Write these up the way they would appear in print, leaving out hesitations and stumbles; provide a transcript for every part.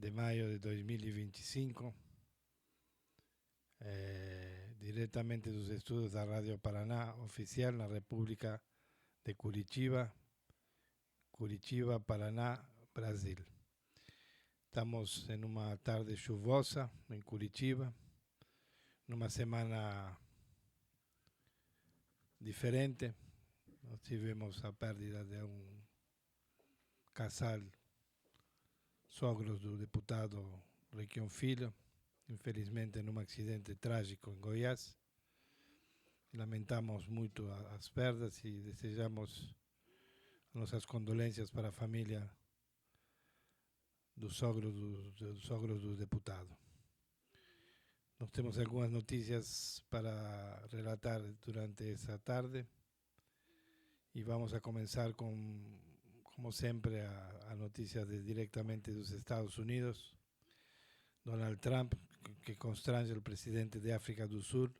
de mayo de 2025, diretamente dos estudos da Radio Paraná oficial na República de Curitiba, Paraná, Brasil. Estamos em uma tarde chuvosa em Curitiba, numa semana diferente. Nós tivemos a perda de um casal, sogros do deputado Requião Filho, infelizmente num acidente trágico em Goiás. Lamentamos muito as perdas e desejamos nossas condolências para a família do sogro do deputado. Nós temos algumas notícias para relatar durante essa tarde e vamos a começar com, como sempre, a notícia diretamente dos Estados Unidos. Donald Trump, que constrange al presidente de África do Sul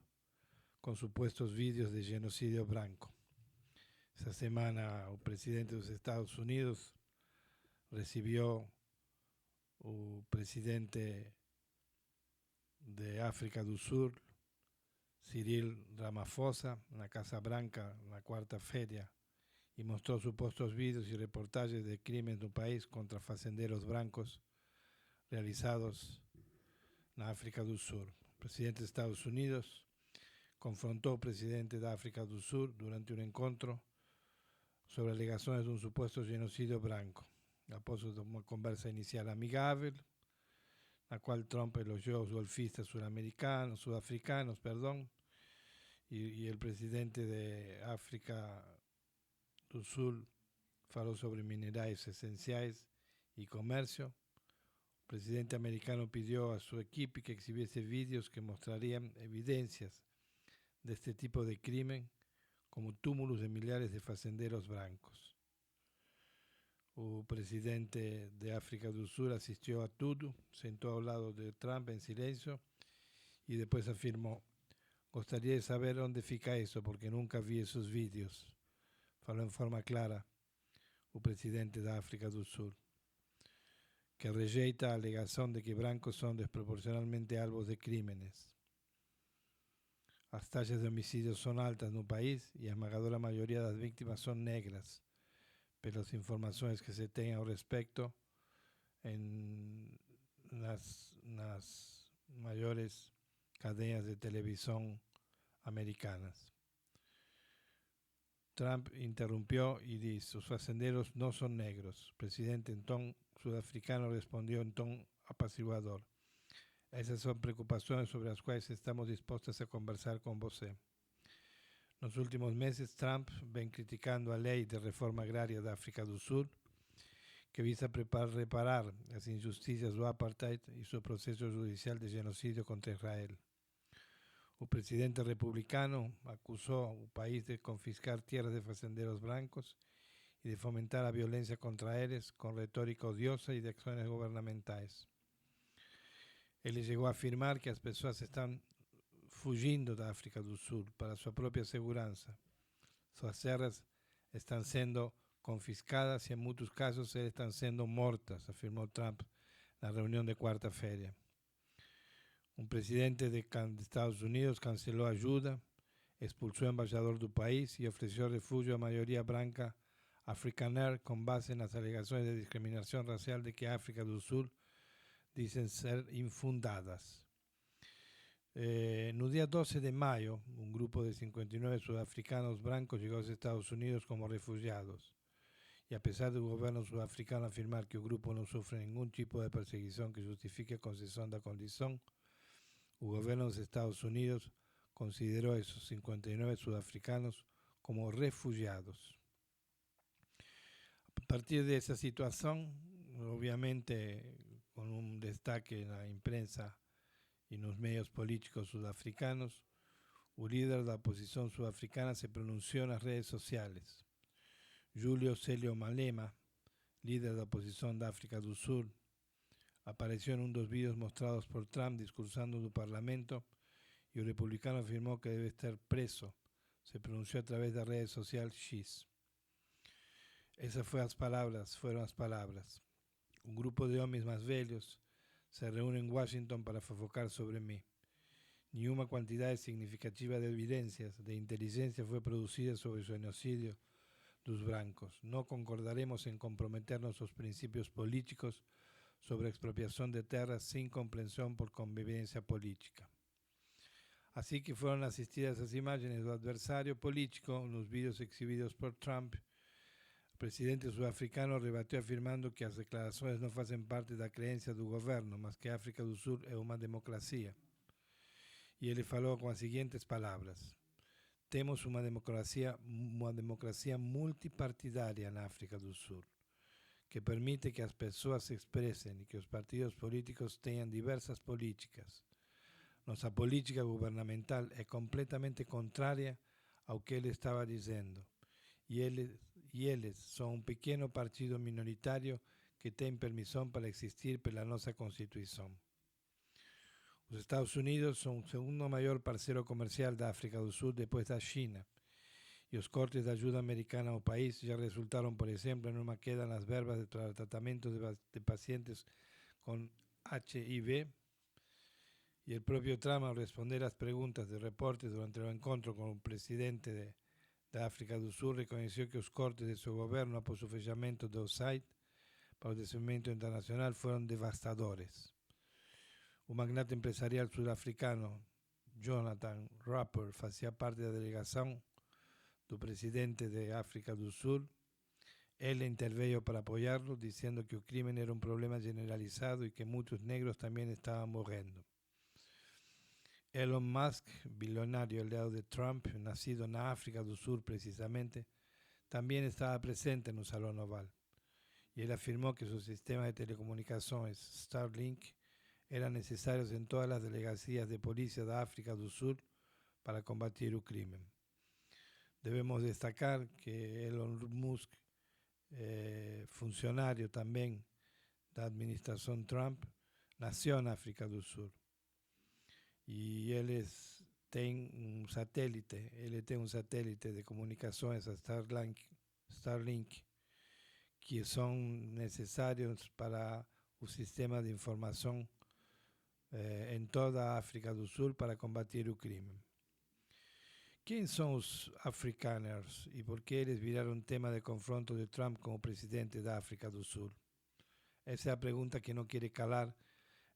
con supuestos vídeos de genocidio branco. Esta semana el presidente de los Estados Unidos recibió al presidente de África do Sul, Cyril Ramaphosa, en la Casa Branca, en la cuarta-feira, y mostró supuestos vídeos y reportajes de crímenes no país contra fazenderos brancos realizados na África do Sul. O presidente dos Estados Unidos confrontou o presidente da África do Sul durante um encontro sobre alegações de um suposto genocídio branco. Após uma conversa inicial amigável, na qual Trump elogiou os golfistas sudafricanos, e o presidente de África do Sul falou sobre minerais essenciais e comércio. El presidente americano pidió a su equipo que exhibiese vídeos que mostrarían evidencias de este tipo de crimen, como túmulos de millares de fazenderos brancos. El presidente de África do Sul asistió a tudo, sentó al lado de Trump en silencio y después afirmó: "Gostaria de saber dónde fica eso, porque nunca vi esos vídeos", faló en forma clara el presidente de África do Sul, que rejeita a alegación de que brancos son desproporcionalmente alvos de crímenes. Las tasas de homicidios son altas en el país y la esmagadora mayoría de las víctimas son negras, pero las informaciones que se tienen al respecto en las mayores cadenas de televisión americanas. Trump interrumpió y dijo: "Los fazenderos no son negros". El presidente en tono sudafricano respondió en tono apaciguador: "Esas son preocupaciones sobre las cuales estamos dispuestos a conversar con você". En los últimos meses, Trump ven criticando a ley de reforma agraria de África do Sul, que visa reparar las injusticias do apartheid y su proceso judicial de genocidio contra Israel. El presidente republicano acusó al país de confiscar tierras de fazenderos blancos y de fomentar la violencia contra ellos con retórica odiosa y de acciones gubernamentales. Él llegó a afirmar que las personas están fugindo de África do Sul para su propia seguridad. Sus tierras están siendo confiscadas y en muchos casos están siendo muertas, afirmó Trump en la reunión de cuarta-feira. Un presidente de Estados Unidos canceló ayuda, expulsó al embajador del país y ofreció refugio a mayoría blanca Afrikaner con base en las alegaciones de discriminación racial de que África do Sul dicen ser infundadas. No día 12 de mayo, un grupo de 59 sudafricanos blancos llegó a los Estados Unidos como refugiados. Y a pesar del gobierno sudafricano afirmar que el grupo no sufre ningún tipo de perseguición que justifique la concesión de la condición, el gobierno de los Estados Unidos consideró a esos 59 sudafricanos como refugiados. A partir de esa situación, obviamente con un destaque en la prensa y en los medios políticos sudafricanos, el líder de la oposición sudafricana se pronunció en las redes sociales. Julio Célio Malema, líder de la oposición de África do Sul, apareció en uno de los vídeos mostrados por Trump discursando en el Parlamento y el republicano afirmó que debe estar preso. Se pronunció a través de la red social X. Esas fueron las palabras. Un grupo de hombres más velhos se reúne en Washington para fofocar sobre mí. Ni una cantidad significativa de evidencias de inteligencia fue producida sobre el genocidio dos brancos. No concordaremos en comprometer nuestros principios políticos sobre expropiación de tierras sin comprensión por convivencia política. Así que fueron asistidas esas imágenes del adversario político en los vídeos exhibidos por Trump. El presidente sudafricano rebatió afirmando que las declaraciones no hacen parte de la creencia del gobierno, más que África del Sur es una democracia. Y él faló con las siguientes palabras: temos una democracia multipartidaria en África del Sur, que permite que las personas se expresen y que los partidos políticos tengan diversas políticas. Nuestra política gubernamental es completamente contraria a lo que él estaba diciendo. Y ellos son un pequeño partido minoritario que tiene permisión para existir por la nuestra Constitución. Los Estados Unidos son el segundo mayor parcero comercial de África del Sur después de China. Y los cortes de ayuda americana al país ya resultaron, por ejemplo, en una queda en las verbas para el tratamiento de pacientes con HIV. Y el propio Trump, al responder a las preguntas de reportes durante el encuentro con el presidente de África del Sur, reconoció que los cortes de su gobierno por su fechamento del site para el desenvolvimiento internacional fueron devastadores. Un magnate empresarial sudafricano, Jonathan Rapper, hacía parte de la delegación del presidente de África del Sur. Él intervino para apoyarlo, diciendo que el crimen era un problema generalizado y que muchos negros también estaban muriendo. Elon Musk, billonario aliado de Trump, nacido en África del Sur precisamente, también estaba presente en el Salón Oval. Y él afirmó que su sistema de telecomunicaciones, Starlink, eran necesarios en todas las delegaciones de policía de África del Sur para combatir el crimen. Debemos destacar que Elon Musk, funcionario también de la administración Trump, nació en África del Sur. Y él tiene un satélite de comunicaciones a Starlink, que son necesarios para un sistema de información en toda África del Sur para combatir el crimen. ¿Quién son los afrikaners y por qué ellos viraron tema de confronto de Trump como presidente de África del Sur? Esa es la pregunta que no quiere calar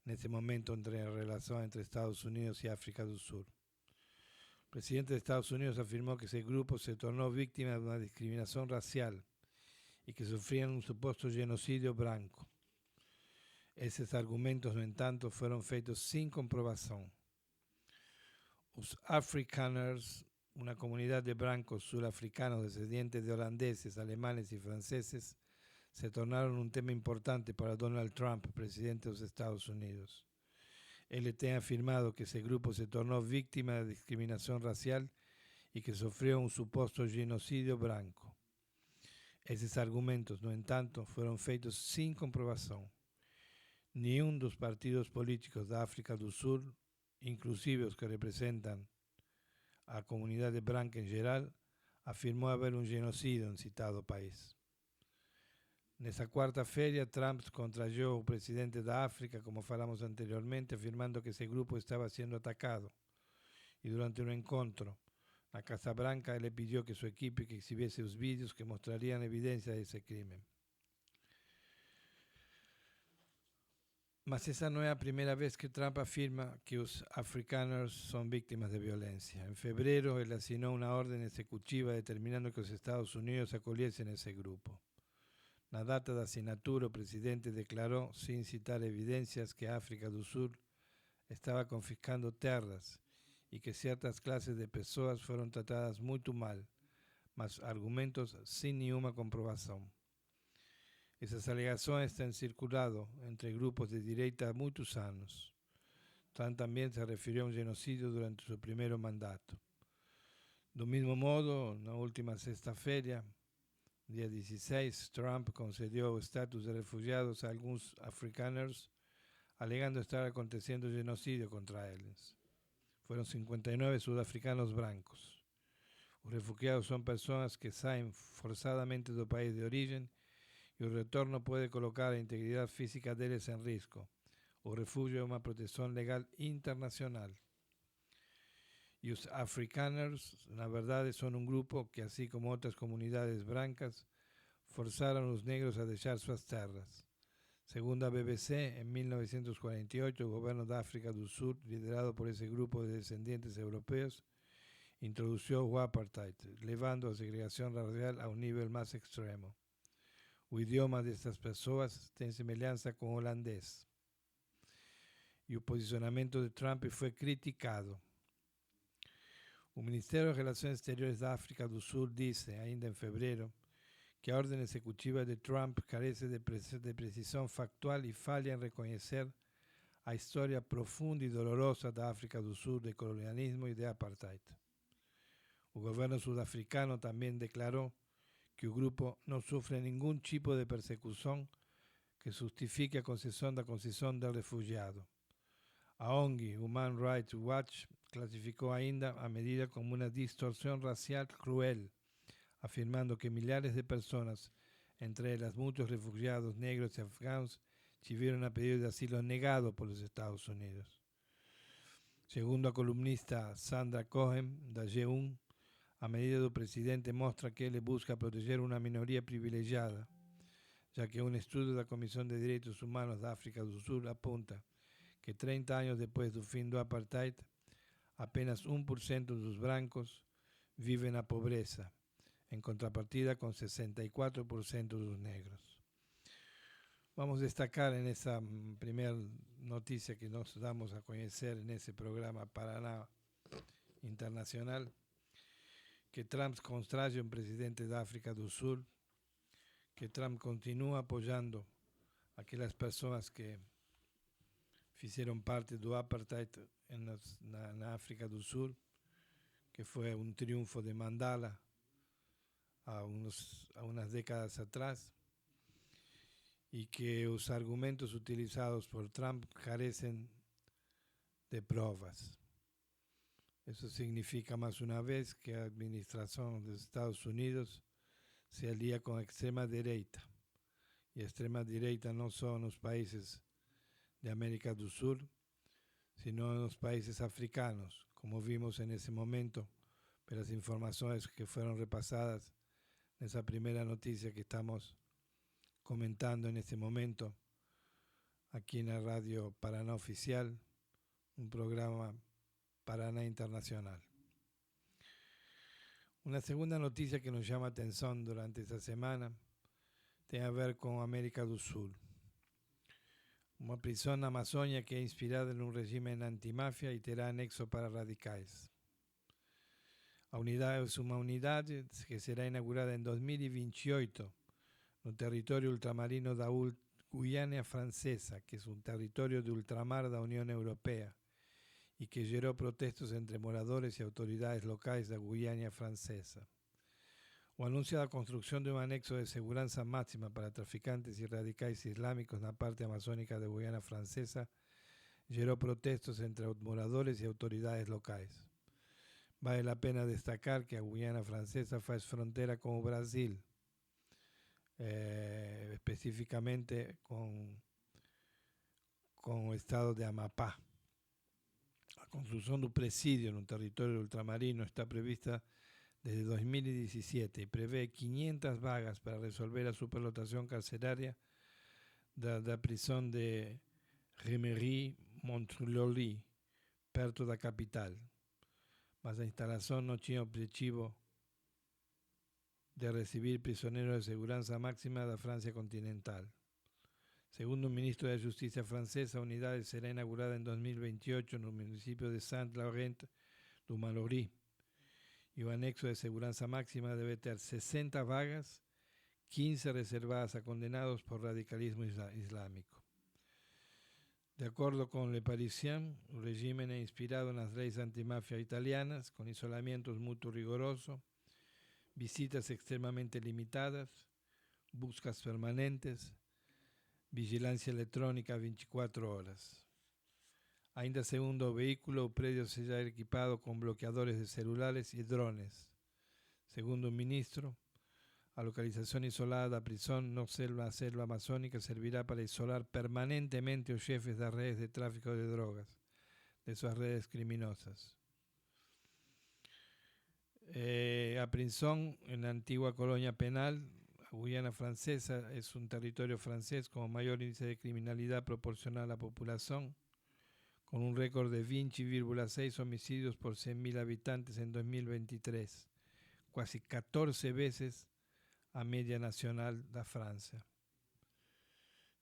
en este momento entre la relación entre Estados Unidos y África del Sur. El presidente de Estados Unidos afirmó que ese grupo se tornó víctima de una discriminación racial y que sufrían un supuesto genocidio blanco. Esos argumentos, no en tanto, fueron feitos sin comprobación. Los afrikaners, una comunidad de blancos surafricanos descendientes de holandeses, alemanes y franceses, se tornaron un tema importante para Donald Trump, presidente de los Estados Unidos. Él ha afirmado que ese grupo se tornó víctima de discriminación racial y que sufrió un supuesto genocidio blanco. Esos argumentos, no en tanto, fueron feitos sin comprobación. Ni uno de los partidos políticos de África del Sur, inclusive los que representan a la comunidad blanca en general, afirmó haber un genocidio en citado país. En esa cuarta feria, Trump contrayó al presidente de África, como falamos anteriormente, afirmando que ese grupo estaba siendo atacado. Y durante un encuentro, la Casa Blanca le pidió que su equipo exhibiese los vídeos que mostrarían evidencia de ese crimen. Mas esa no es la primera vez que Trump afirma que los afrikaners son víctimas de violencia. En febrero, él asignó una orden ejecutiva determinando que los Estados Unidos acoliesen ese grupo. En la data de asignatura, el presidente declaró, sin citar evidencias, que África del Sur estaba confiscando tierras y que ciertas clases de personas fueron tratadas muy mal, mas argumentos sin ninguna comprobación. Esas alegaciones han circulado entre grupos de derecha muchos años. Trump también se refirió a un genocidio durante su primer mandato. Del mismo modo, en la última sexta-feira, día 16, Trump concedió estatus de refugiados a algunos afrikaners, alegando estar aconteciendo genocidio contra ellos. Fueron 59 sudafricanos blancos. Los refugiados son personas que salen forzadamente del país de origen y el retorno puede colocar la integridad física de ellos en riesgo, o refugio é uma proteção legal internacional. E os afrikaners, na verdade, são um grupo que, assim como outras comunidades brancas, forzaram os negros a deixar suas terras. Segundo a BBC, en 1948, el gobierno de África del Sur, liderado por ese grupo de descendientes europeos, introdujo o apartheid, levando a segregación racial a un nivel más extremo. O idioma de estas pessoas tem semelhança com o holandês. E o posicionamento de Trump foi criticado. O Ministério das Relações Exteriores da África do Sul disse, ainda em fevereiro, que a orden ejecutiva de Trump carece de precisión factual y falla en reconocer a historia profunda y dolorosa de África del Sur de colonialismo y de apartheid. El gobierno sudafricano también declaró que el grupo no sufre ningún tipo de persecución que justifique a concesión del refugiado. A ONG Human Rights Watch clasificó ainda a medida como una distorsión racial cruel, afirmando que millares de personas, entre ellas muchos refugiados negros y afganos, tuvieron a pedido de asilo negado por los Estados Unidos. Segundo a columnista Sandra Cohen, da G1, a medida do presidente mostra que ele busca proteger uma minoria privilegiada, já que um estudo da Comissão de Direitos Humanos da África do Sul aponta que 30 anos depois do fim do apartheid, apenas 1% dos brancos vivem na pobreza, en contrapartida con 64% de los negros. Vamos a destacar en esa primera noticia que nos damos a conocer en ese programa Paraná Internacional, que Trump constrae un presidente de África del Sur, que Trump continúa apoyando a aquellas personas que hicieron parte del apartheid en África del Sur, que fue un triunfo de Mandela a unas décadas atrás, y que los argumentos utilizados por Trump carecen de pruebas. Eso significa más una vez que la administración de Estados Unidos se alía con la extrema derecha, y extrema derecha no son los países de América del Sur, sino en los países africanos, como vimos en ese momento, por las informaciones que fueron repasadas en esa primera noticia que estamos comentando en este momento aquí en la radio Paraná Oficial, un programa Paraná Internacional. Una segunda noticia que nos llama atención durante esta semana tiene a ver con América del Sur. Una prisión en Amazonia que es inspirada en un régimen antimafia y terá anexo para radicales. A unidade es una unidad que será inaugurada en 2028 no territorio ultramarino da Guiana Francesa, que es un territorio de ultramar da Unión Europea, y que geró protestos entre moradores y autoridades locales da Guiana Francesa. O anuncio da construcción de un anexo de seguridad máxima para traficantes y radicales islámicos en la parte amazónica de Guiana Francesa geró protestos entre moradores y autoridades locales. Vale la pena destacar que a Guiana Francesa faz frontera con o Brasil, específicamente con el estado de Amapá. A construcción del presidio en un territorio ultramarino está prevista desde 2017 y prevé 500 vagas para resolver la superlotación carceraria de la prisión de Remery-Montreuil, perto da capital. Mas a instalación no tiene objetivo de recibir prisioneros de seguridad máxima de Francia continental. Segundo el ministro de Justicia francesa, la unidad será inaugurada en 2028 en el municipio de Saint-Laurent-du-Mallory, y el anexo de seguridad máxima debe tener 60 vagas, 15 reservadas a condenados por radicalismo islámico. De acuerdo con Le Parisien, el régimen es inspirado en las leyes antimafia italianas, con isolamientos muy rigurosos, visitas extremadamente limitadas, buscas permanentes, vigilancia electrónica 24 horas. Ainda segundo el vehículo, el predio será equipado con bloqueadores de celulares y drones. Segundo el ministro, A localización isolada da prisão no selva amazónica servirá para isolar permanentemente os chefes das redes de tráfico de drogas, de suas redes criminosas. A prisão en la antigua colonia penal, la Guyana Francesa, es un territorio francés con mayor índice de criminalidad proporcional a la población, con un récord de 20,6 homicidios por 100.000 habitantes en 2023, casi 14 veces a media nacional de Francia.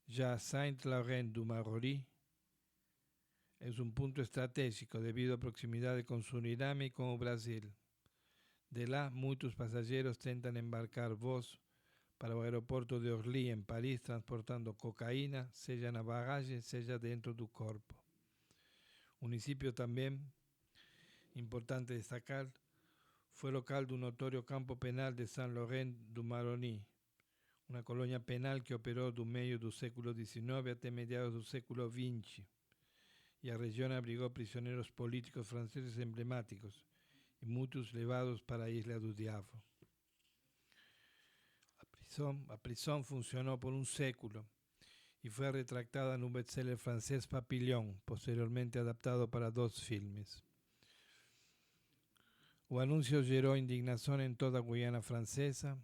Ya Saint-Laurent-du-Maroni es un punto estratégico debido a proximidad con Suriname y con Brasil. De lá, muchos pasajeros tentan embarcar voos para el aeropuerto de Orly, en París, transportando cocaína, seja na bagagem, seja dentro do corpo. Municipio también importante destacar fue local de un notorio campo penal de Saint-Laurent-du-Maroni, una colonia penal que operó do meio do século XIX até mediados do século XX, y a región abrigó prisioneros políticos franceses emblemáticos y muchos levados para a Isla do Diabo. A prisão funcionó por un século y fue retractada en un bestseller francés Papillon, posteriormente adaptado para 2 filmes. O anuncio geró indignación en toda Guyana Francesa.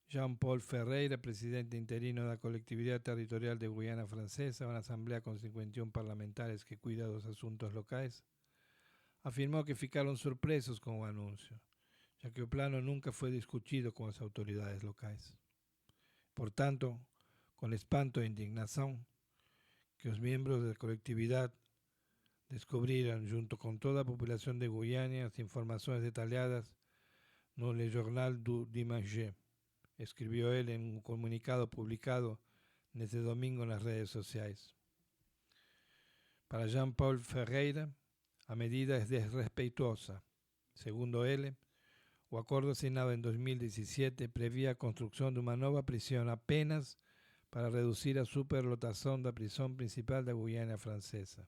Jean-Paul Ferreira, presidente interino de la colectividad territorial de Guyana Francesa, una asamblea con 51 parlamentares que cuida de los asuntos locales, afirmó que ficaron surpresos con el anuncio, ya que el plano nunca fue discutido con las autoridades locales. Por tanto, con espanto e indignación, que los miembros de la colectividad descubrieron, junto con toda la población de Guyana, las informaciones detalladas en Le Journal du Dimanche, escribió él en un comunicado publicado este domingo en las redes sociales. Para Jean-Paul Ferreira, a medida es desrespetuosa. Segundo él, o acuerdo asignado en 2017 prevía a construcción de una nueva prisión apenas para reducir a superlotación de la prisión principal de Guyana Francesa.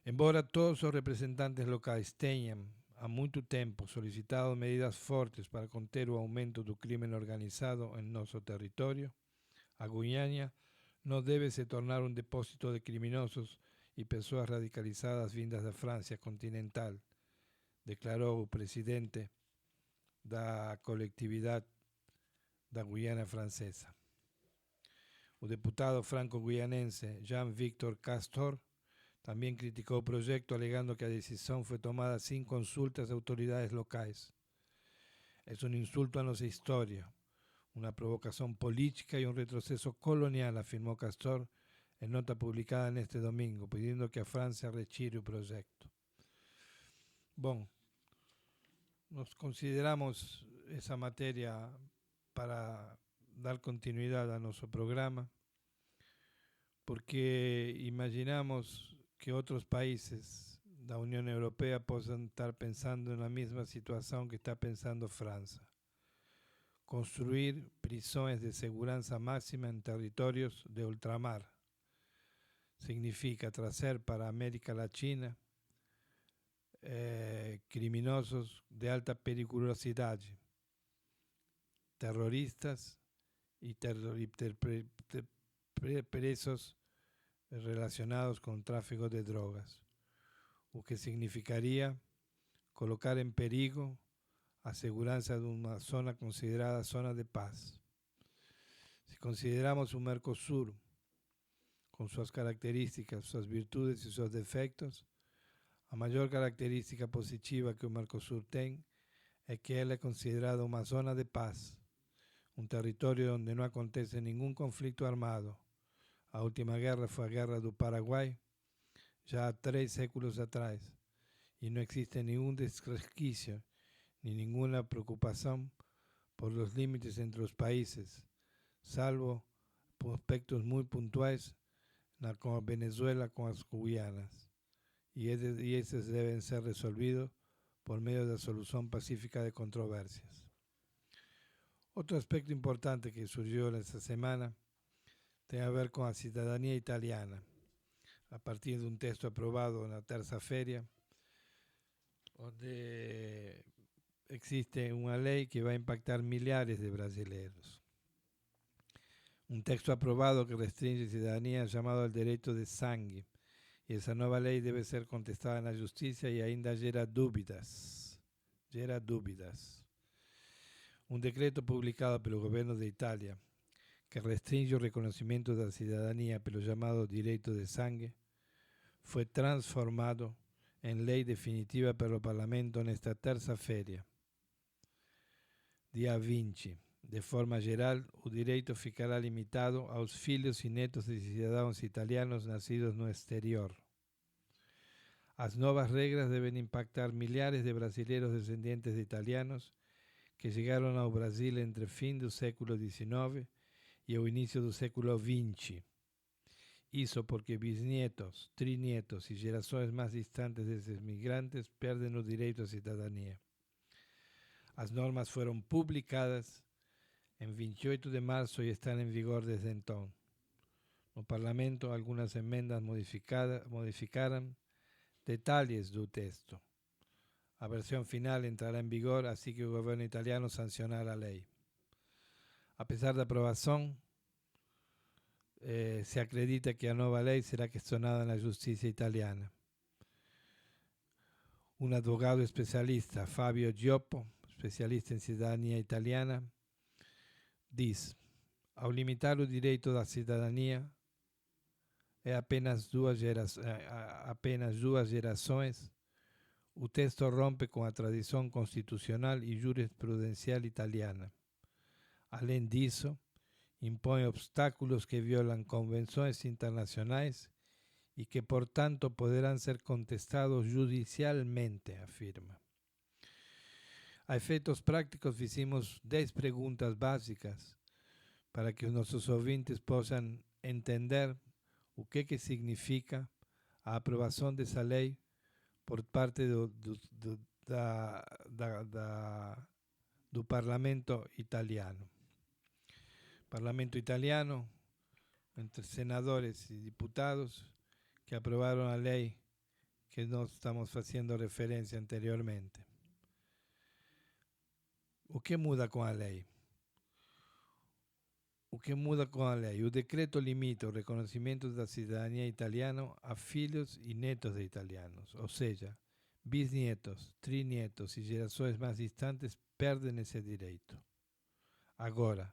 Embora todos los representantes locales tengan há muito tempo solicitado medidas fortes para conter o aumento do crime organizado en nosso territorio, a Guyana no debe se tornar un depósito de criminosos y personas radicalizadas vindas de Francia continental, declaró el presidente de la colectividad da Guyana Francesa. El diputado franco-guyanense Jean-Victor Castor también criticó el proyecto alegando que la decisión fue tomada sin consultas de autoridades locales. Es un insulto a nuestra historia, una provocación política y un retroceso colonial, afirmó Castor en nota publicada en este domingo, pidiendo que a Francia retire el proyecto. Bueno, nos consideramos esa materia para dar continuidad a nuestro programa, porque imaginamos que otros países de la Unión Europea puedan estar pensando en la misma situación que está pensando Francia. Construir prisiones de seguridad máxima en territorios de ultramar significa traer para América Latina criminosos de alta peligrosidad, terroristas y presos relacionados con tráfico de drogas, o que significaría colocar en perigo a seguridad de una zona considerada zona de paz. Si consideramos un Mercosur con sus características, sus virtudes y sus defectos, la mayor característica positiva que el Mercosur tiene es que él es considerado una zona de paz, un territorio donde no acontece ningún conflicto armado. La última guerra fue la guerra del Paraguay, ya 3 séculos atrás, y no existe ningún resquicio ni ninguna preocupación por los límites entre los países, salvo por aspectos muy puntuales con Venezuela, con las Guyanas, y esos deben ser resolvidos por medio de la solución pacífica de controversias. Otro aspecto importante que surgió en esta semana tiene que ver con la ciudadanía italiana, a partir de un texto aprobado en la tercera feria, donde existe uma lei que vai impactar milhares de brasileiros. Um texto aprovado que restringe cidadania chamado el direito de sangue. E essa nova lei deve ser contestada na justiça e ainda gera dúvidas. Um decreto publicado pelo governo de Itália que restringe o reconhecimento da cidadania pelo chamado direito de sangue foi transformado em lei definitiva pelo Parlamento nesta terça-feira, dia 20. De forma geral, o direito ficará limitado aos filhos e netos de cidadãos italianos nascidos no exterior. As novas regras devem impactar milhares de brasileiros descendentes de italianos que chegaram ao Brasil entre o fim do século XIX e o início do século XX. Isso porque bisnietos, trinietos e gerações mais distantes desses migrantes perdem o direito à cidadania. As normas foram publicadas em 28 de março e estão em vigor desde então. No Parlamento, algumas emendas modificaram detalhes do texto. A versão final entrará em vigor assim que o governo italiano sancionar a lei. Apesar da aprovação, se acredita que a nova lei será questionada na justiça italiana. Um advogado especialista, Fabio Gioppo, especialista em cidadania italiana, diz: ao limitar o direito da cidadania apenas duas gerações, o texto rompe com a tradição constitucional e jurisprudencial italiana. Além disso, impõe obstáculos que violam convenções internacionais e que, portanto, poderão ser contestados judicialmente, afirma. A efeitos práticos, fizemos 10 perguntas básicas para que os nossos ouvintes possam entender o que significa a aprovação dessa lei por parte do Parlamento italiano. Parlamento italiano, entre senadores e deputados, que aprovaram a lei que nós estamos fazendo referência anteriormente. O que muda com a lei? O decreto limita o reconhecimento da cidadania italiana a filhos e netos de italianos, ou seja, bisnietos, trinietos e gerações mais distantes perdem esse direito. Agora,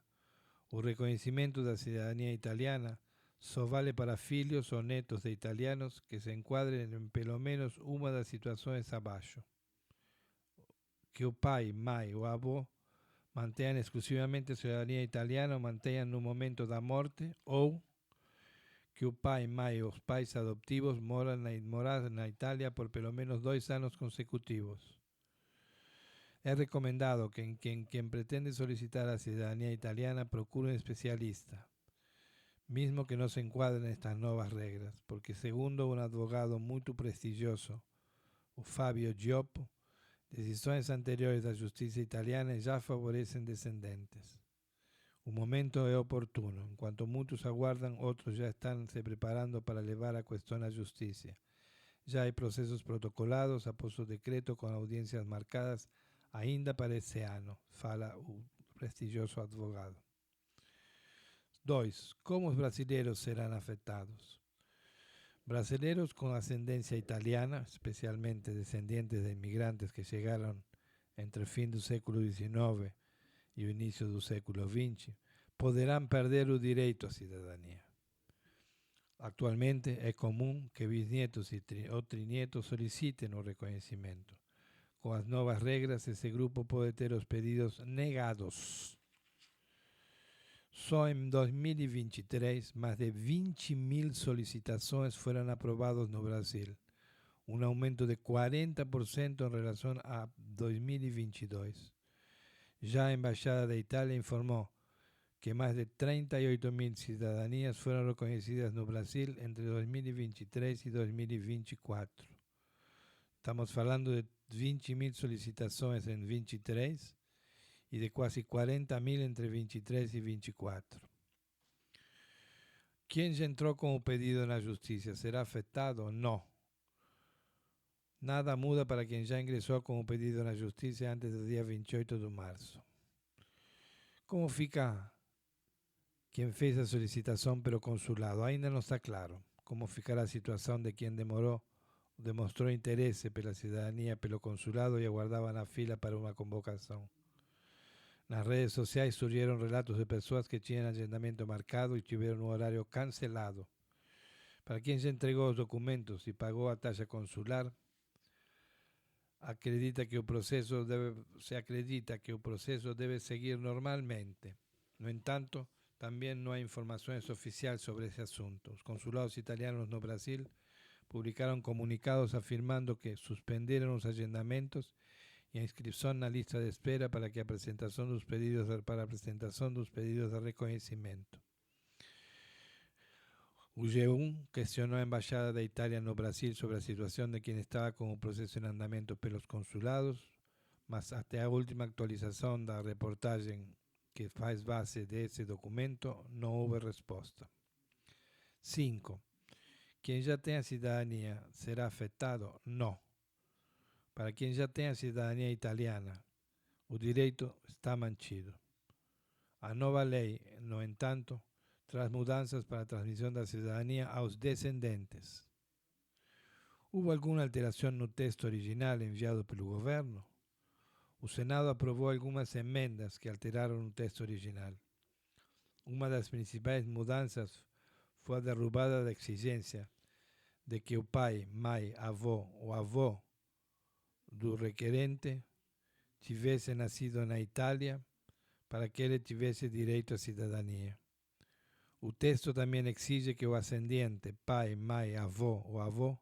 o reconhecimento da cidadania italiana só vale para filhos ou netos de italianos que se enquadrem em pelo menos uma das situações abaixo. Que o pai, mãe ou avô mantenham exclusivamente a cidadania italiana ou mantenham no momento da morte, ou que o pai, mãe ou os pais adotivos moram na Itália por pelo menos 2 anos consecutivos. É recomendado que quem pretende solicitar a cidadania italiana procure um especialista, mesmo que não se enquadre nestas novas regras, porque segundo um advogado muito prestigioso, o Fabio Gioppo, decisões anteriores da justiça italiana já favorecem descendentes. O momento é oportuno. Enquanto muitos aguardam, outros já estão se preparando para levar a questão à justiça. Já há processos protocolados após o decreto com audiências marcadas ainda para esse ano, fala o prestigioso advogado. 2. Como os brasileiros serão afetados? Brasileiros com ascendência italiana, especialmente descendentes de imigrantes que chegaram entre o fim do século XIX e o início do século XX, poderão perder o direito à cidadania. Atualmente é comum que bisnietos ou trinietos solicitem o reconhecimento. Com as novas regras, esse grupo pode ter os pedidos negados. Só em 2023, mais de 20.000 solicitações foram aprovadas no Brasil, um aumento de 40% em relação a 2022. Já a Embaixada da Itália informou que mais de 38.000 cidadanias foram reconhecidas no Brasil entre 2023 e 2024. Estamos falando de 20.000 solicitações em 23 e de quase 40.000 entre 23 e 24. Quem já entrou com o pedido na justiça será afetado? Não. Nada muda para quem já ingressou com o pedido na Justiça antes do dia 28 de março. Como fica quem fez a solicitação pelo consulado? Ainda não está claro como ficará a situação de quem demonstrou interesse pela cidadania pelo consulado e aguardava na fila para uma convocação. Nas redes sociais surgiram relatos de pessoas que tinham agendamento marcado e tiveram o horário cancelado. Para quem já entregou os documentos e pagou a taxa consular, se acredita que o processo deve seguir normalmente. No entanto, também não há informações oficiais sobre esse assunto. Os consulados italianos no Brasil publicaram comunicados afirmando que suspenderam os agendamentos e a inscrição na lista de espera para a apresentação dos pedidos de reconhecimento. O G1 questionou a Embaixada da Itália no Brasil sobre a situação de quem estava com o processo em andamento pelos consulados, mas até a última atualização da reportagem que faz base desse documento não houve resposta. 5. Quem já tem a cidadania será afetado? Não. Para quem já tem a cidadania italiana, o direito está mantido. A nova lei, no entanto, traz mudanças para a transmissão da cidadania aos descendentes. Houve alguma alteração no texto original enviado pelo governo? O Senado aprovou algumas emendas que alteraram o texto original. Uma das principais mudanças foi a derrubada da exigência de que o pai, mãe, avô ou avô do requerente tivesse nascido na Itália para que ele tivesse direito à cidadania. O texto também exige que o ascendente, pai, mãe, avô ou avô,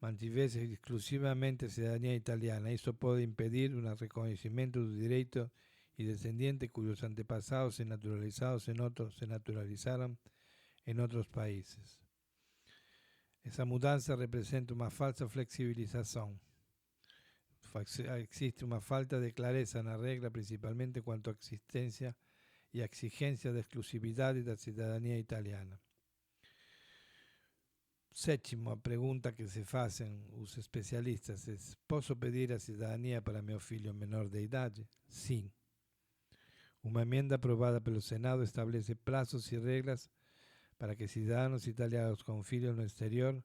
mantivesse exclusivamente a cidadania italiana. Isso pode impedir o reconhecimento do direito e descendentes cujos antepassados se naturalizaram em outros países. Essa mudança representa uma falsa flexibilização. Existe uma falta de clareza na regra, principalmente quanto à existência e a exigência de exclusividade da cidadania italiana. 7. A pergunta que se fazem os especialistas é: posso pedir a cidadania para meu filho menor de idade? Sim. Uma emenda aprovada pelo Senado estabelece prazos e regras para que cidadãos italianos com filhos no exterior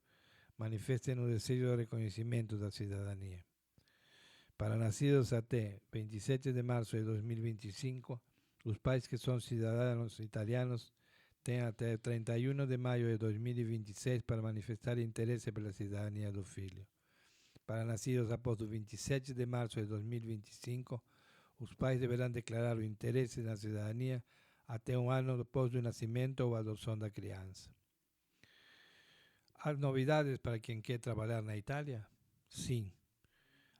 manifestem o desejo de reconhecimento da cidadania. Para nascidos até 27 de março de 2025, os pais que são cidadãos italianos têm até 31 de maio de 2026 para manifestar interesse pela cidadania do filho. Para nascidos após o 27 de março de 2025, os pais deverão declarar o interesse na cidadania até um ano depois do nascimento ou adoção da criança. Há novidades para quem quer trabalhar na Itália? Sim.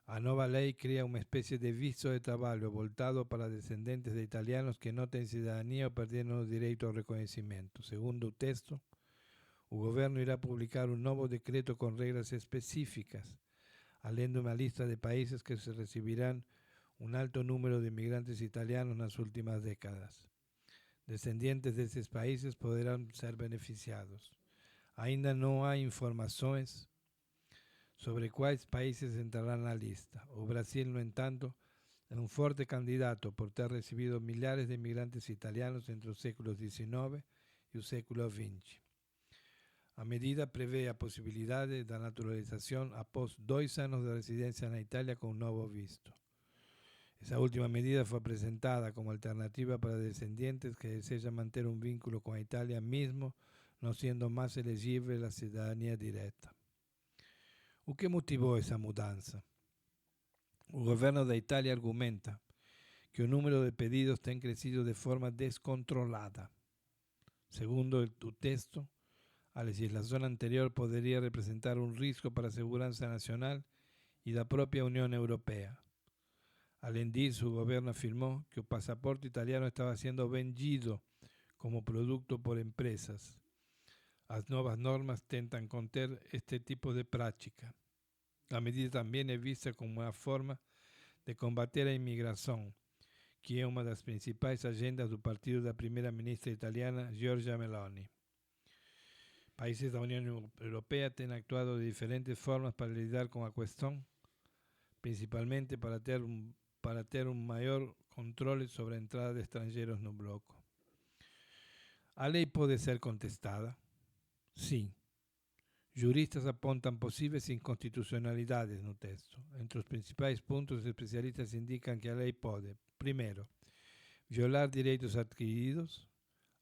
A nova lei cria uma espécie de visto de trabalho voltado para descendentes de italianos que não têm cidadania ou perderam o direito ao reconhecimento. Segundo o texto, o governo irá publicar um novo decreto com regras específicas, além de uma lista de países que se receberão um alto número de imigrantes italianos nas últimas décadas. Descendentes desses países poderão ser beneficiados. Ainda não há informações sobre quais países entrarão na lista. O Brasil, no entanto, é um forte candidato por ter recebido milhares de imigrantes italianos entre os séculos XIX e o século XX. A medida prevê a possibilidade da naturalização após 2 anos de residência na Itália com um novo visto. Essa última medida foi apresentada como alternativa para descendentes que desejam manter um vínculo com a Itália, mesmo não sendo mais elegível a cidadania direta. O que motivou essa mudança? O governo da Itália argumenta que o número de pedidos tem crescido de forma descontrolada. Segundo o texto, a legislação anterior poderia representar um risco para a segurança nacional e da própria União Europeia. Além disso, o governo afirmou que o passaporte italiano estava sendo vendido como produto por empresas. As novas normas tentam conter este tipo de prática. A medida também é vista como uma forma de combater a imigração, que é uma das principais agendas do partido da primeira-ministra italiana Giorgia Meloni. Países da União Europeia têm actuado de diferentes formas para lidar com a questão, principalmente para ter um maior controle sobre a entrada de estrangeiros no bloco. A lei pode ser contestada? Sim. Juristas apontam possíveis inconstitucionalidades no texto. Entre os principais pontos, os especialistas indicam que a lei pode, primeiro, violar direitos adquiridos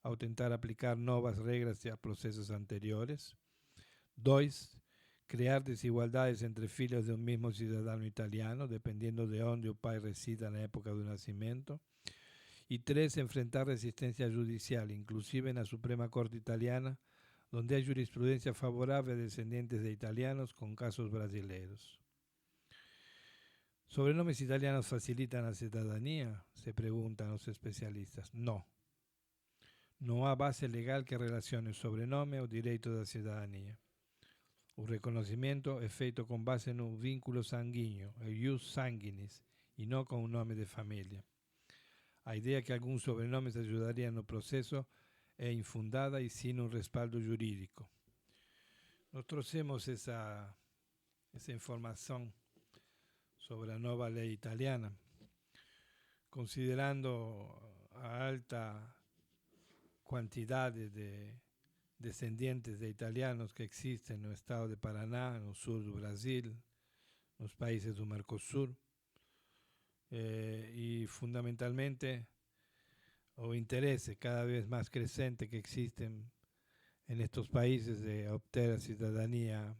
ao tentar aplicar novas regras a processos anteriores. 2. Criar desigualdades entre filhos de um mesmo cidadão italiano, dependendo de onde o pai resida na época do nascimento. E 3. Enfrentar resistência judicial, inclusive na Suprema Corte Italiana, donde há jurisprudência favorável a descendentes de italianos com casos brasileiros. ¿Sobrenomes italianos facilitan a cidadania? Se preguntan os especialistas. Não. Não há base legal que relacione o sobrenome ao direito da cidadania. O reconhecimento é feito com base no vínculo sanguíneo, o ius sanguinis, e não com o nome de família. A ideia que alguns sobrenomes ajudariam no processo é infundada e sem um respaldo jurídico. Nós trouxemos essa informação sobre a nova lei italiana, considerando a alta quantidade de descendentes de italianos que existem no estado de Paraná, no sul do Brasil, nos países do Mercosul, e fundamentalmente o interesse cada vez mais crescente que existe en estos países de obter a ciudadanía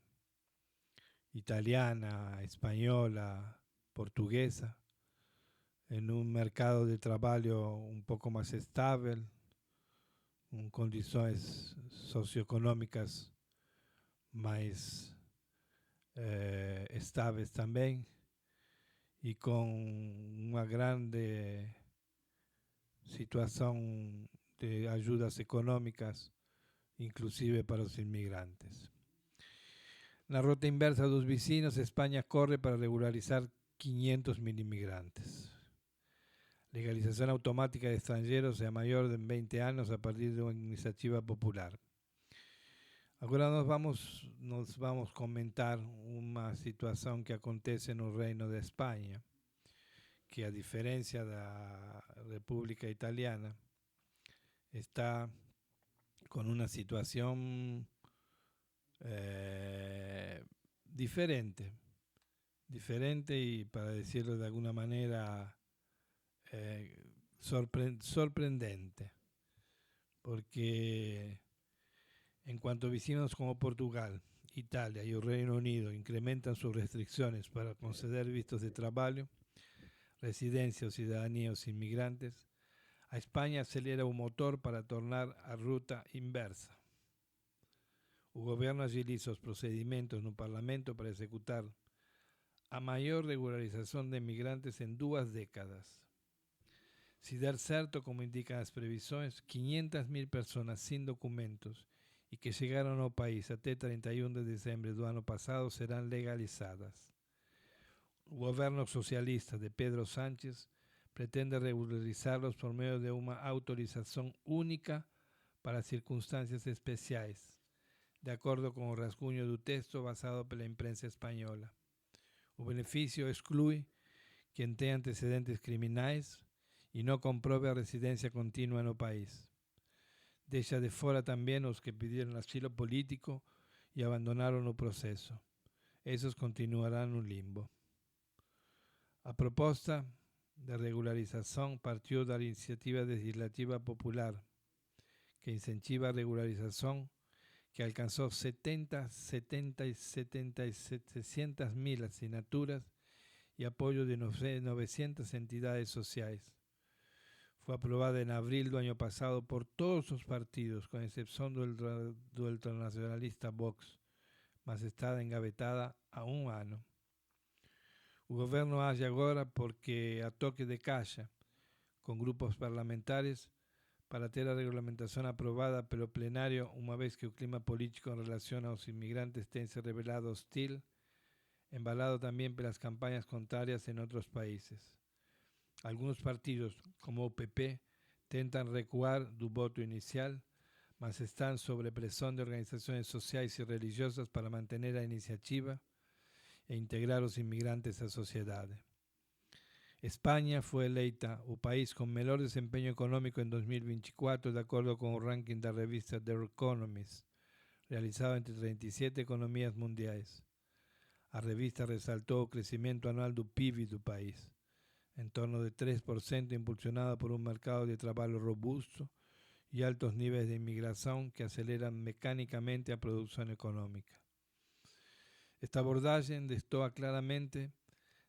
italiana, española, portuguesa, en un mercado de trabalho un poco más estable, con condições socioeconómicas mais estáveis também, e com uma grande situação de ajudas econômicas, inclusive para os inmigrantes. Na rota inversa dos vizinhos, Espanha corre para regularizar 500.000 inmigrantes. Legalização automática de estrangeiros é a maior de 20 anos a partir de uma iniciativa popular. Agora nós vamos comentar uma situação que acontece no Reino de Espanha, que a diferença da República Italiana está com uma situação diferente y, para decirlo de alguna manera, sorprendente, porque en cuanto vecinos como Portugal, Italia y el Reino Unido incrementan sus restricciones para conceder vistos de trabajo, residencia o ciudadanía a los inmigrantes, a España acelera un motor para tornar a ruta inversa. O governo agiliza os procedimentos no Parlamento para executar a maior regularização de imigrantes em 2 décadas. Se der certo, como indicam as previsões, 500.000 pessoas sem documentos e que chegaram ao país até 31 de dezembro do ano passado serão legalizadas. O governo socialista de Pedro Sánchez pretende regularizá-los por meio de uma autorização única para circunstâncias especiais, de acordo com o rascunho do texto basado pela imprensa espanhola. O benefício exclui quem tem antecedentes criminais e não comprove a residência contínua no país. Deixa de fora também os que pediram asilo político e abandonaram o processo. Esses continuarão no limbo. A proposta de regularização partiu da iniciativa legislativa popular, que incentiva a regularização, que alcanzó 700.000 asignaturas y apoyo de 900 entidades sociales. Fue aprobada en abril del año pasado por todos los partidos, con excepción del ultranacionalista Vox, mas está engavetada há um ano. O governo age agora porque a toque de caixa, com grupos parlamentares, para ter a regulamentação aprovada pelo plenário, uma vez que o clima político em relação aos imigrantes tem se revelado hostil, embalado também pelas campanhas contrárias em outros países. Alguns partidos, como o PP, tentam recuar do voto inicial, mas están sobre presión de organizaciones sociales y religiosas para mantener la iniciativa e integrar a los inmigrantes a la sociedad. España fue electa el país con mejor desempeño económico en 2024, de acuerdo con el ranking de la revista The Economist, realizado entre 37 economías mundiales. La revista resaltó el crecimiento anual del PIB del país, en torno de 3%, impulsionado por un mercado de trabajo robusto y altos niveles de inmigración que aceleran mecánicamente la producción económica. Esta abordaje destoa claramente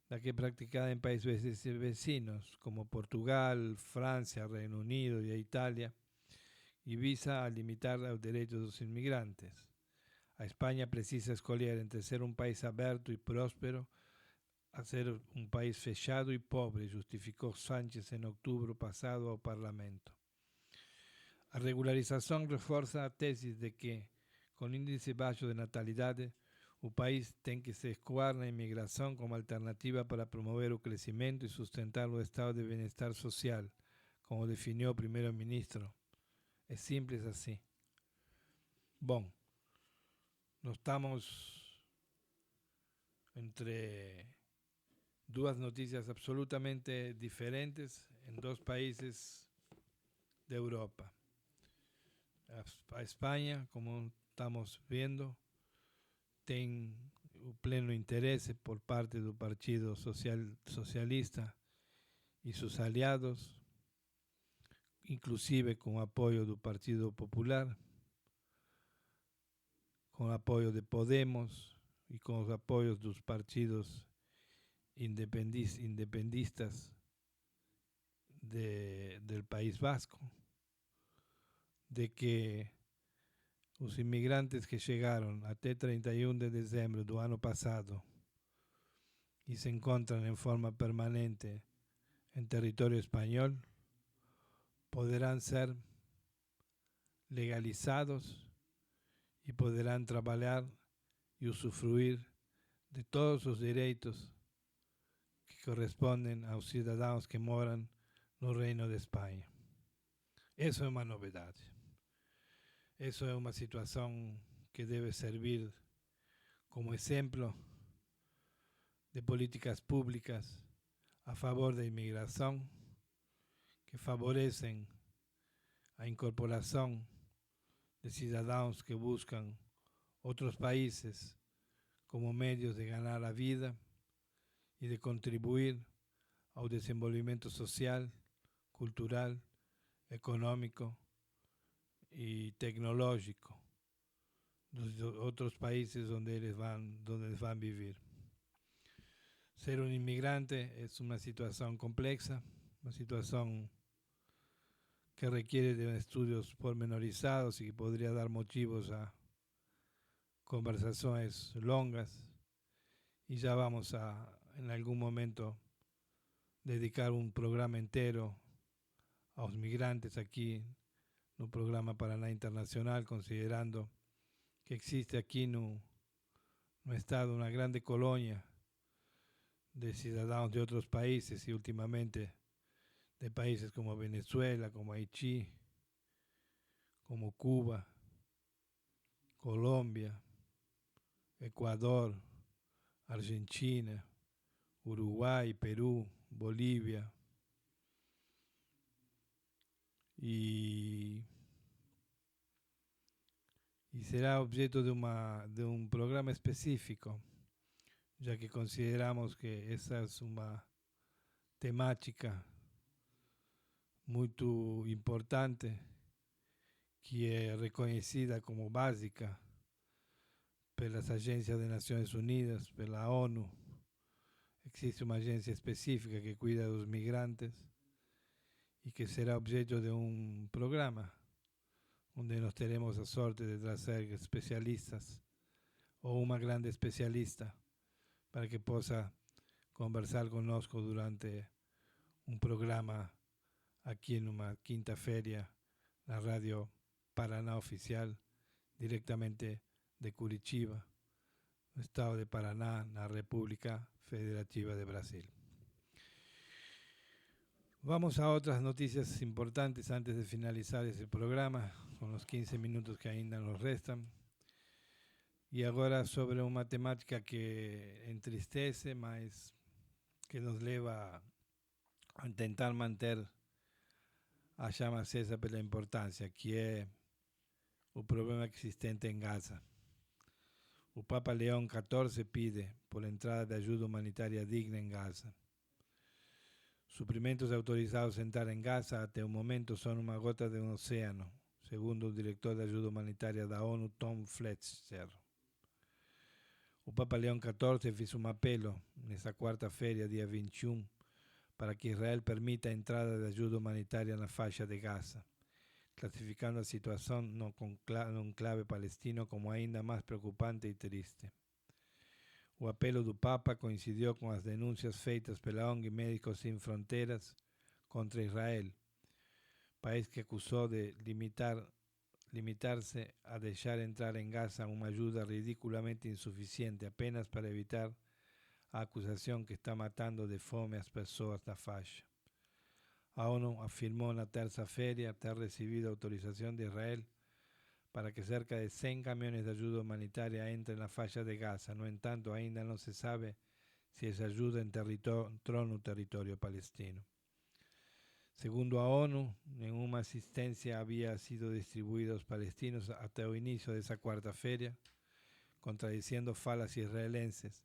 la que es practicada en países vecinos como Portugal, Francia, Reino Unido y Italia, y visa a limitar los derechos de los inmigrantes. A España precisa escoger entre ser un país abierto y próspero a ser un país fechado y pobre, justificó Sánchez en octubre pasado al Parlamento. La regularización refuerza la tesis de que, con índice bajo de natalidad, el país tiene que se escoar la inmigración como alternativa para promover el crecimiento y sustentar el estado de bienestar social, como definió el primer ministro. Es simples así. Bueno, no estamos entre dos noticias absolutamente diferentes en dos países de Europa. A España, como estamos viendo, tiene un pleno interés por parte del Partido Socialista y sus aliados, inclusive con apoyo del Partido Popular, con apoyo de Podemos y con los apoyos de los partidos independistas del País Vasco, de que los inmigrantes que llegaron hasta 31 de diciembre del año pasado y se encuentran en forma permanente en territorio español podrán ser legalizados y podrán trabajar y usufruir de todos los derechos que corresponden a los ciudadanos que moran en el Reino de España. Eso es una novedad. Eso es una situación que debe servir como ejemplo de políticas públicas a favor de la inmigración que favorecen la incorporación de ciudadanos que buscan otros países como medios de ganar la vida y de contribuir al desenvolvimiento social, cultural, económico y tecnológico de otros países donde les van a vivir. Ser un inmigrante es una situación compleja, una situación que requiere de estudios pormenorizados y que podría dar motivos a conversaciones longas, y ya vamos a en algún momento dedicar un programa entero a los migrantes aquí en un programa Paraná Internacional, considerando que existe aquí en un estado una grande colonia de ciudadanos de otros países y últimamente de países como Venezuela, como Haití, como Cuba, Colombia, Ecuador, Argentina, Uruguay, Perú, Bolivia, y será objeto de un programa específico, ya que consideramos que esa es una temática muy importante que es reconocida como básica por las agencias de Naciones Unidas, por la ONU. Existe una agencia específica que cuida de los migrantes y que será objeto de un programa donde nos tenemos la suerte de traer especialistas o una grande especialista para que pueda conversar con nosotros durante un programa aquí en una quinta feria, la radio Paraná Oficial, directamente de Curitiba, estado de Paraná, la República Federativa de Brasil. Vamos a otras noticias importantes antes de finalizar ese programa. con los 15 minutos que ainda nos restan. E agora sobre uma temática que entristece, mas que nos leva a tentar manter a chama acesa pela importância, que é o problema existente em Gaza. O Papa León XIV pide por entrada de ajuda humanitária digna em Gaza. Suprimentos autorizados a entrar em Gaza até o momento são uma gota de um oceano, segundo o diretor de ajuda humanitária da ONU, Tom Fletcher. O Papa León XIV fez um apelo nesta quarta-feira, dia 21, para que Israel permita a entrada de ajuda humanitária na faixa de Gaza, classificando a situação no enclave palestino como ainda mais preocupante e triste. O apelo do Papa coincidiu com as denúncias feitas pela ONG Médicos Sem Fronteiras contra Israel, país que acusou de limitar-se a deixar entrar em Gaza uma ajuda ridiculamente insuficiente apenas para evitar a acusação que está matando de fome as pessoas da faixa. A ONU afirmou na terça-feira ter recebido autorização de Israel para que cerca de 100 caminhões de ajuda humanitária entrem na faixa de Gaza. No entanto, ainda não se sabe se essa ajuda entrou no território palestino. Segundo a ONU, nenhuma assistência havia sido distribuída aos palestinos até o início dessa quarta-feira, contradizendo falas israelenses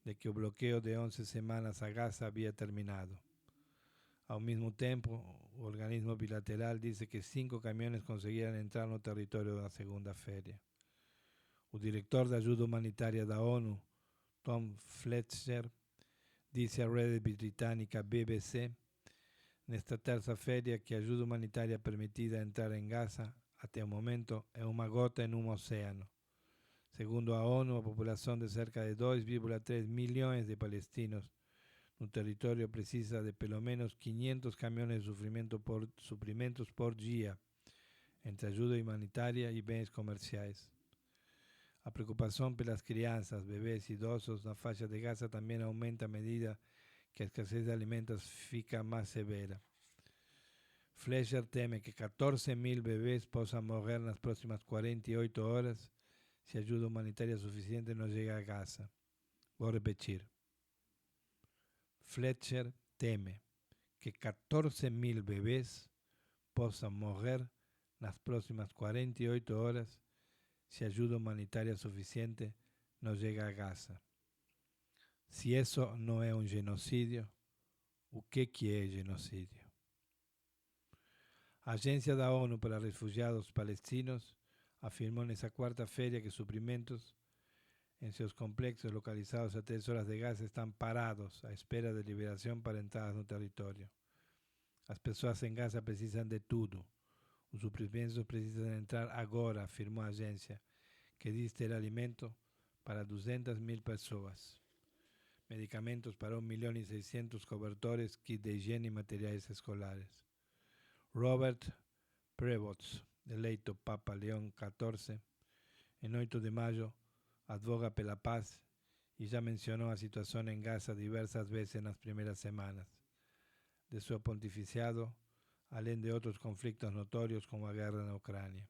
de que o bloqueio de 11 semanas a Gaza havia terminado. Ao mesmo tempo, o organismo bilateral disse que 5 caminhões conseguiram entrar no território na segunda-feira. O diretor da ajuda humanitária da ONU, Tom Fletcher, disse à rede britânica BBC nesta terça-feira que a ajuda humanitária permitida a entrar em Gaza até o momento é uma gota em um oceano. Segundo a ONU, a população de cerca de 2,3 milhões de palestinos no território precisa de pelo menos 500 caminhões de suprimentos por dia, entre ajuda humanitária e bens comerciais. A preocupação pelas crianças, bebês e idosos na faixa de Gaza também aumenta à medida que a escassez de alimentos fica mais severa. Fletcher teme que 14.000 bebês possam morrer nas próximas 48 horas se ajuda humanitária suficiente não chega a Gaza. Vou repetir. Fletcher teme que 14.000 bebês possam morrer nas próximas 48 horas se ajuda humanitária suficiente não chega a Gaza. Se isso não é um genocídio, o que é genocídio? A Agência da ONU para Refugiados Palestinos afirmou nessa quarta-feira que suprimentos em seus complexos localizados a 3 horas de Gaza estão parados à espera de liberação para entradas no território. As pessoas em Gaza precisam de tudo. Os suprimentos precisam entrar agora, afirmou a agência, que diz ter alimento para 200.000 pessoas, medicamentos para 1.600.000 cobertores, kits de higiene e materiais escolares. Robert Prevost, eleito Papa León XIV, em 8 de maio, advoga pela paz e já mencionou a situação em Gaza diversas vezes nas primeiras semanas de seu pontificiado, além de outros conflitos notórios como a guerra na Ucrânia.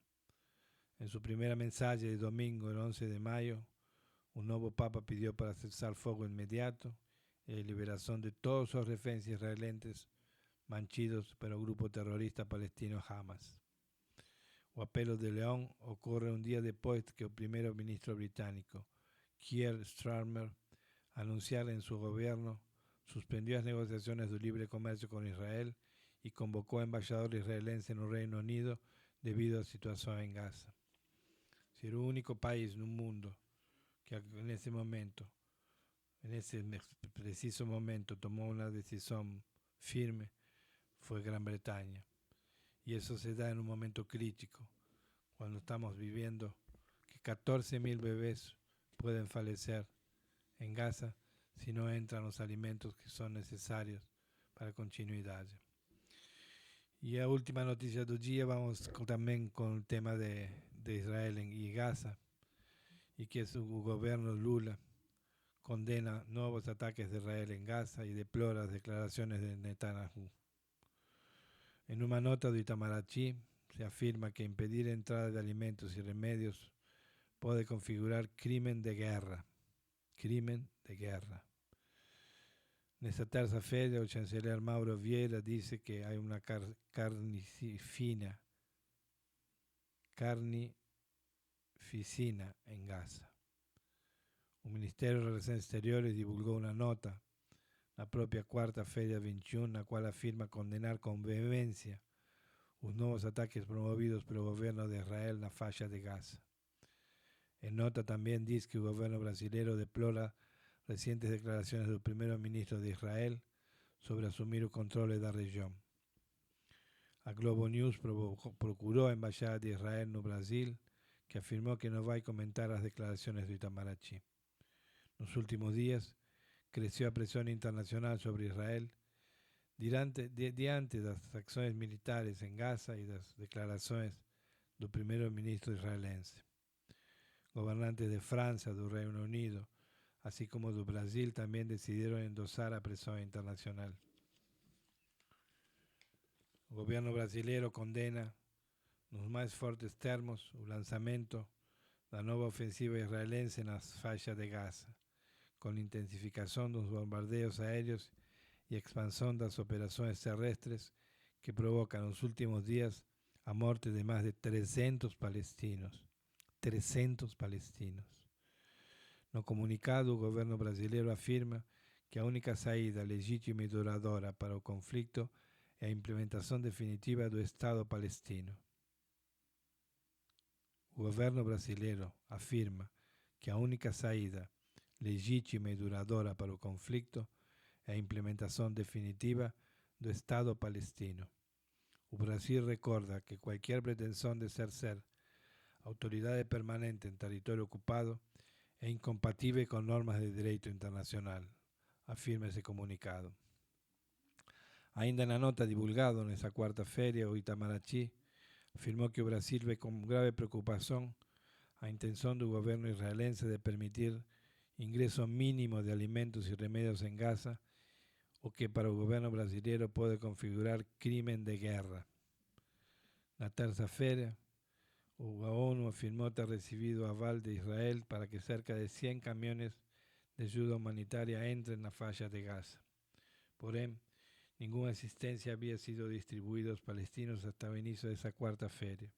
Em sua primeira mensagem de domingo, 11 de maio, o novo Papa pediu para cessar fogo imediato e a liberação de todos os reféns israelenses mantidos pelo grupo terrorista palestino Hamas. O apelo de León ocorre um dia depois que o primeiro-ministro britânico, Keir Starmer, anunciara em seu governo, suspendiu as negociações do livre comércio com Israel e convocou a embaixador israelense no Reino Unido devido à situação em Gaza. Ser o único país no mundo que nesse preciso momento, tomou uma decisão firme foi Grã-Bretanha. E isso se dá em um momento crítico, quando estamos vivendo que 14.000 bebês podem falecer em Gaza se não entram os alimentos que são necessários para a continuidade. E a última notícia do dia, vamos também com o tema de Israel e Gaza, e que o governo Lula condena novos ataques de Israel em Gaza e deplora as declarações de Netanyahu. Em uma nota do Itamaraty, se afirma que impedir entrada de alimentos y remedios puede configurar crimen de guerra. Crimen de guerra. Nesta terça-feira, o chanceler Mauro Vieira disse que há uma carnificina em Gaza. O Ministério das Relações Exteriores divulgou uma nota na própria quarta-feira 21, na qual afirma condenar com veemência os novos ataques promovidos pelo governo de Israel na faixa de Gaza. Em nota também diz que o governo brasileiro deplora recentes declarações do primeiro-ministro de Israel sobre assumir o controle da região. A Globo News procurou a Embaixada de Israel no Brasil, que afirmou que não vai comentar as declarações do Itamaraty. Nos últimos dias, cresceu a pressão internacional sobre Israel diante das ações militares em Gaza e das declarações do primeiro-ministro israelense. Governantes de França, do Reino Unido, assim como do Brasil, também decidiram endossar a pressão internacional. O governo brasileiro condena, nos mais fortes termos, o lançamento da nova ofensiva israelense nas faixas de Gaza, com intensificação dos bombardeios aéreos e expansão das operações terrestres que provocam nos últimos dias a morte de mais de 300 palestinos. 300 palestinos. No comunicado, o governo brasileiro afirma que a única saída legítima e duradoura para o conflito é a implementação definitiva do Estado palestino. O governo brasileiro afirma que a única saída legítima e duradoura para o conflito é a implementação definitiva do Estado palestino. O Brasil recorda que qualquer pretensão de ser autoridade permanente em território ocupado é incompatível com normas de direito internacional, afirma esse comunicado. Ainda na nota divulgada nesta quarta-feira, o Itamaraty afirmou que o Brasil vê com grave preocupação a intenção do governo israelense de permitir ingresso mínimo de alimentos e remédios em Gaza, o que para o governo brasileiro pode configurar crime de guerra. Na terça-feira, a ONU afirmou ter recebido o aval de Israel para que cerca de 100 caminhões de ajuda humanitária entrem na faixa de Gaza. Porém, nenhuma assistência havia sido distribuída aos palestinos até o início dessa quarta-feira.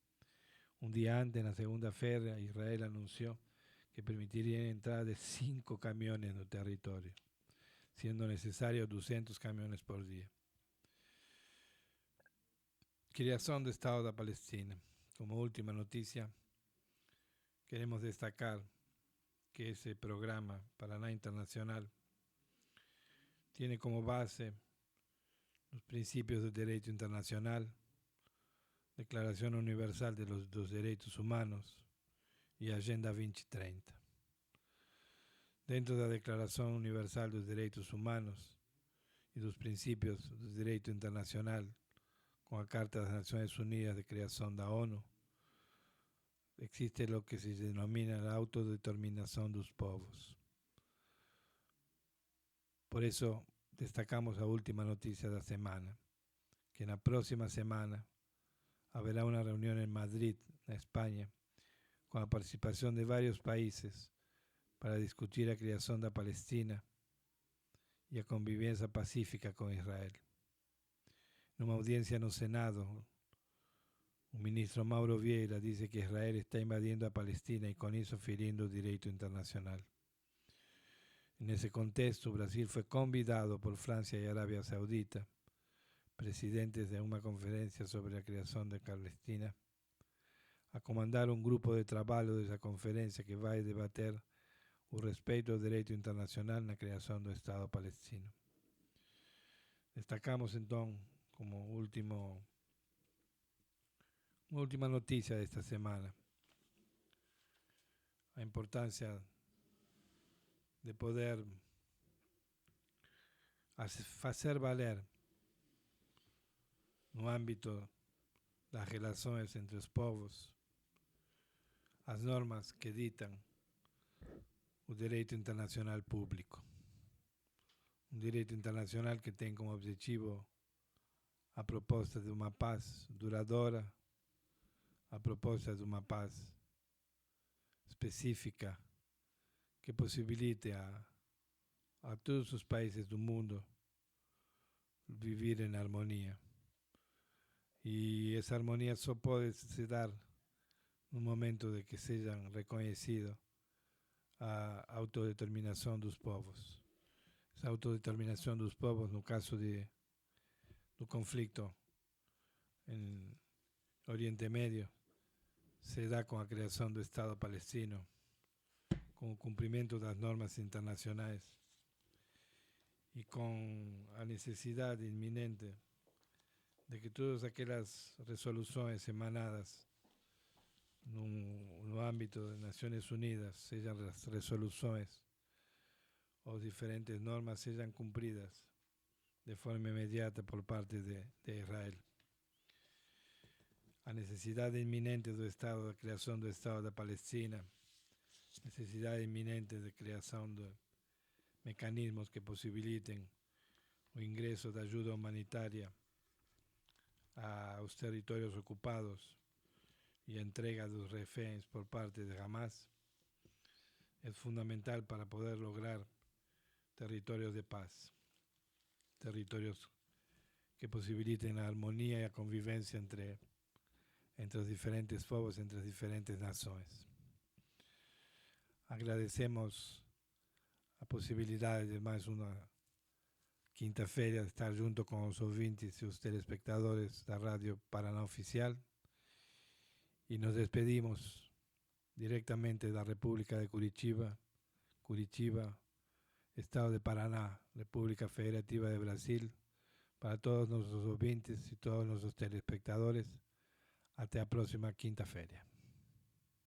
Um dia antes, na segunda-feira, Israel anunciou que permitiria a entrada de 5 caminhões no território, sendo necessário 200 caminhões por dia. Criação do Estado da Palestina. Como última notícia, queremos destacar que esse programa Paraná Internacional tem como base os princípios do direito internacional, Declaração Universal dos Direitos Humanos e Agenda 2030. Dentro da Declaração Universal dos Direitos Humanos e dos princípios do direito internacional, com a Carta das Nações Unidas de Criação da ONU, existe o que se denomina a autodeterminação dos povos. Por isso, destacamos a última notícia da semana, que na próxima semana haverá uma reunião em Madrid, na Espanha, com a participação de vários países para discutir a criação da Palestina e a convivência pacífica com Israel. Numa audiência no Senado, o ministro Mauro Vieira disse que Israel está invadindo a Palestina e com isso ferindo o direito internacional. Nesse contexto, o Brasil foi convidado por França e Arábia Saudita, presidentes de uma conferência sobre a criação da Palestina, a comandar um grupo de trabalho dessa conferência que vai debater o respeito ao direito internacional na criação do Estado palestino. Destacamos então como última notícia desta semana a importância de poder fazer valer no âmbito das relações entre os povos as normas que ditam o direito internacional público. Um direito internacional que tem como objetivo a proposta de uma paz duradoura, a proposta de uma paz específica que possibilite a todos os países do mundo viver em harmonia. E essa harmonia só pode se dar no momento de que sejam reconhecidos a autodeterminação dos povos. Essa autodeterminação dos povos, no caso do conflito em Oriente Médio, se dá com a criação do Estado palestino, com o cumprimento das normas internacionais e com a necessidade iminente de que todas aquelas resoluções emanadas no âmbito das Nações Unidas, sejam as resoluções ou diferentes normas, sejam cumpridas de forma imediata por parte de Israel. A necessidade iminente do Estado, da criação do Estado da Palestina, necessidade iminente de criação de mecanismos que possibilitem o ingresso da ajuda humanitária aos territórios ocupados e a entrega dos reféns por parte de Hamas, é fundamental para poder lograr territórios de paz, territórios que possibilitem a harmonia e a convivência entre os diferentes povos, entre as diferentes nações. Agradecemos a possibilidade de mais uma quinta-feira estar junto com os ouvintes e os telespectadores da Rádio Paraná Oficial e nos despedimos diretamente da República de Curitiba, Estado de Paraná, República Federativa de Brasil, para todos nossos ouvintes e todos nossos telespectadores. Até a próxima quinta-feira.